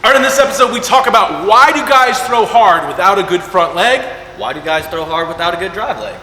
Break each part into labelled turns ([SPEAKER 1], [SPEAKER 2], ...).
[SPEAKER 1] All right, in this episode, we talk about why do guys throw hard without a good front leg?
[SPEAKER 2] Why do guys throw hard without a good drive leg?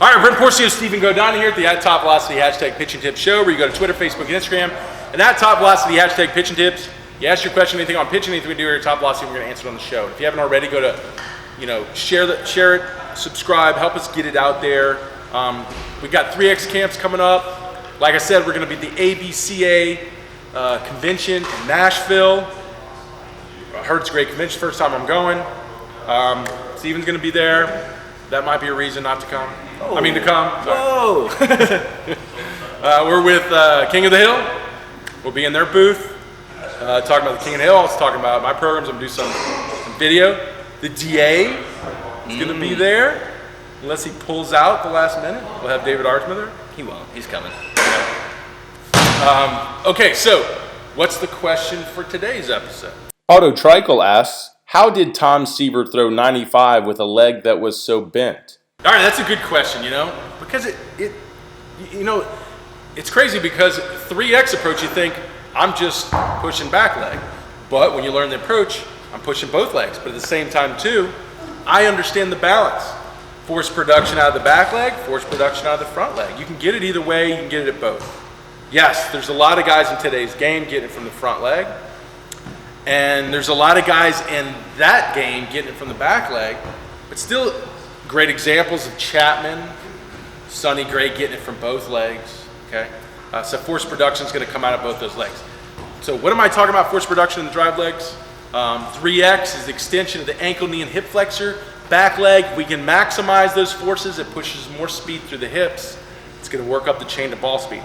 [SPEAKER 1] All right, Brent Porcio, Stephen Godani here at the @TopVelocity #Pitching Tips Show, where you go to Twitter, Facebook, and Instagram, and @TopVelocity #Pitching Tips. You ask your question, anything on pitching, anything we do here at Top Velocity, we're going to answer it on the show. And if you haven't already, go to, share it, subscribe, help us get it out there. We've got 3X camps coming up. Like I said, we're going to be at the ABCA convention in Nashville. I heard it's a great convention. First time I'm going. Stephen's going to be there. That might be a reason not to come.
[SPEAKER 2] Oh.
[SPEAKER 1] To come.
[SPEAKER 2] Whoa!
[SPEAKER 1] We're with King of the Hill. We'll be in their booth talking about the King of the Hill. I was talking about my programs. I'm going to do some video. The DA is going to be there, unless he pulls out the last minute. We'll have David Archman there.
[SPEAKER 2] He won't. He's coming.
[SPEAKER 1] Okay, so what's the question for today's episode?
[SPEAKER 3] Auto Tricle asks, how did Tom Seaver throw 95 with a leg that was so bent?
[SPEAKER 1] All right, that's a good question, because it's crazy because 3X approach, you think, I'm just pushing back leg. But when you learn the approach, I'm pushing both legs. But at the same time, too, I understand the balance. Force production out of the back leg, force production out of the front leg. You can get it either way, you can get it at both. Yes, there's a lot of guys in today's game getting it from the front leg. And there's a lot of guys in that game getting it from the back leg. But still, great examples of Chapman, Sonny Gray getting it from both legs, okay? So force production is going to come out of both those legs. So what am I talking about, force production in the drive legs? 3X is the extension of the ankle, knee, and hip flexor. Back leg, we can maximize those forces. It pushes more speed through the hips. It's going to work up the chain to ball speed.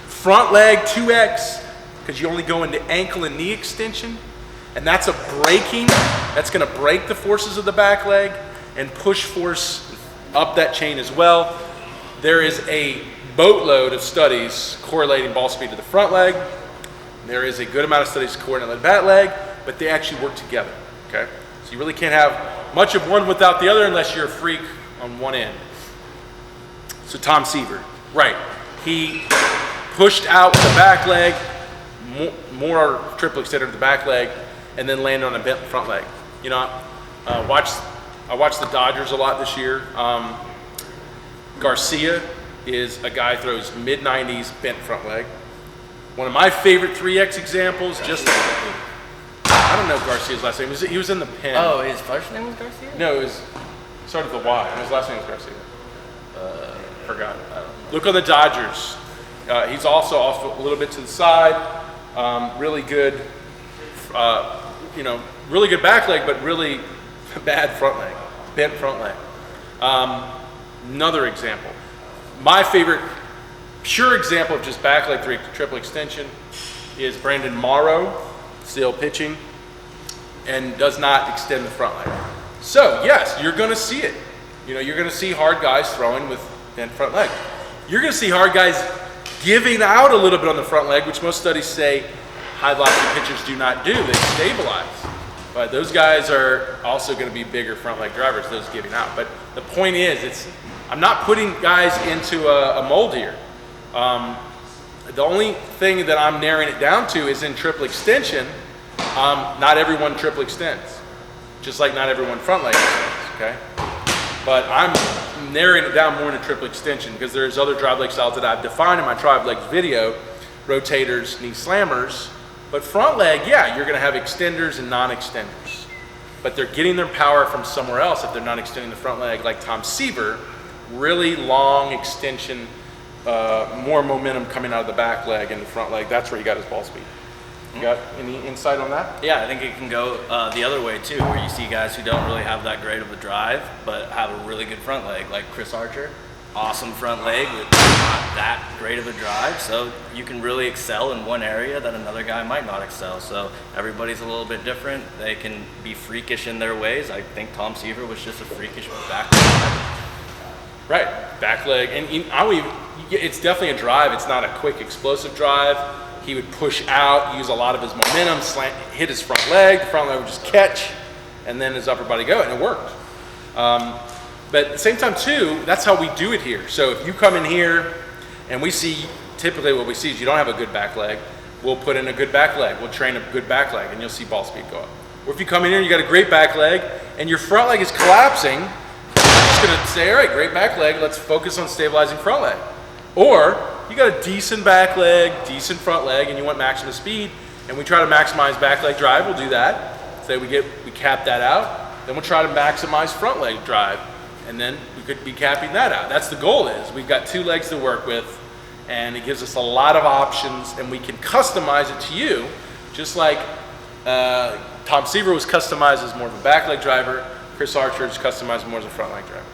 [SPEAKER 1] Front leg, 2X, because you only go into ankle and knee extension. And that's a braking, that's going to break the forces of the back leg and push force up that chain as well. There is a boatload of studies correlating ball speed to the front leg. There is a good amount of studies correlating the back leg, but they actually work together, okay? So you really can't have much of one without the other unless you're a freak on one end. So Tom Seaver, right. He pushed out the back leg, more triple extender to the back leg, and then landed on a bent front leg. I watched the Dodgers a lot this year. Garcia is a guy who throws mid-90s bent front leg. One of my favorite 3X examples, I don't know Garcia's last name. He was in the pen.
[SPEAKER 2] Oh, his first name was Garcia?
[SPEAKER 1] No, it started with a Y. His last name was Garcia. Forgot.
[SPEAKER 2] I don't know.
[SPEAKER 1] Look on the Dodgers. He's also off a little bit to the side. Really good, really good back leg, but really bad front leg, bent front leg. Another example. My favorite pure example of just back leg triple extension is Brandon Morrow, still pitching, and does not extend the front leg. So yes, you're going to see it. You're going to see hard guys throwing with bent front leg. You're going to see hard guys giving out a little bit on the front leg, which most studies say high velocity pitchers do not do. They stabilize. But those guys are also going to be bigger front leg drivers, those giving out. But the point is, I'm not putting guys into a mold here. The only thing that I'm narrowing it down to is in triple extension, not everyone triple extends. Just like not everyone front leg extends, okay? But I'm narrowing it down more into triple extension because there's other drive leg styles that I've defined in my drive legs video, rotators, knee slammers. But front leg, yeah, you're going to have extenders and non-extenders. But they're getting their power from somewhere else if they're not extending the front leg, like Tom Seaver, really long extension, more momentum coming out of the back leg and the front leg. That's where he got his ball speed. You got any insight on that?
[SPEAKER 2] Yeah, I think it can go the other way too, where you see guys who don't really have that great of a drive, but have a really good front leg, like Chris Archer. awesome front leg with not that great of a drive. So you can really excel in one area that another guy might not excel. So everybody's a little bit different. They can be freakish in their ways. I think Tom Seaver was just a freakish back leg driver.
[SPEAKER 1] Right, back leg, and it's definitely a drive. It's not a quick, explosive drive. He would push out, use a lot of his momentum, slant, hit his front leg. The front leg would just catch, and then his upper body go, and it worked. But at the same time, too, that's how we do it here. So if you come in here, and we see, typically what we see is you don't have a good back leg, we'll put in a good back leg. We'll train a good back leg, and you'll see ball speed go up. Or if you come in here and you got a great back leg, and your front leg is collapsing, going to say, all right, great back leg, let's focus on stabilizing front leg. Or you got a decent back leg, decent front leg, and you want maximum speed, and we try to maximize back leg drive, we'll do that. Say we cap that out, then we'll try to maximize front leg drive, and then we could be capping that out. That's the goal is, we've got two legs to work with, and it gives us a lot of options, and we can customize it to you, just like Tom Seaver was customized as more of a back leg driver. Chris Archer is customized more as a front leg driver.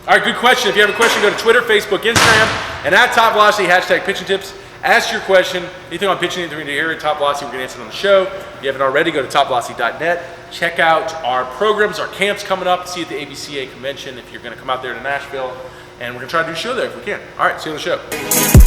[SPEAKER 1] All right, good question. If you have a question, go to Twitter, Facebook, Instagram, and at Top Velocity, hashtag pitching tips. Ask your question. Anything on pitching, anything to hear at Top Velocity, we're going to answer it on the show. If you haven't already, go to TopVelocity.net. Check out our programs, our camps coming up. See you at the ABCA convention if you're going to come out there to Nashville. And we're going to try to do a show there if we can. All right, see you on the show.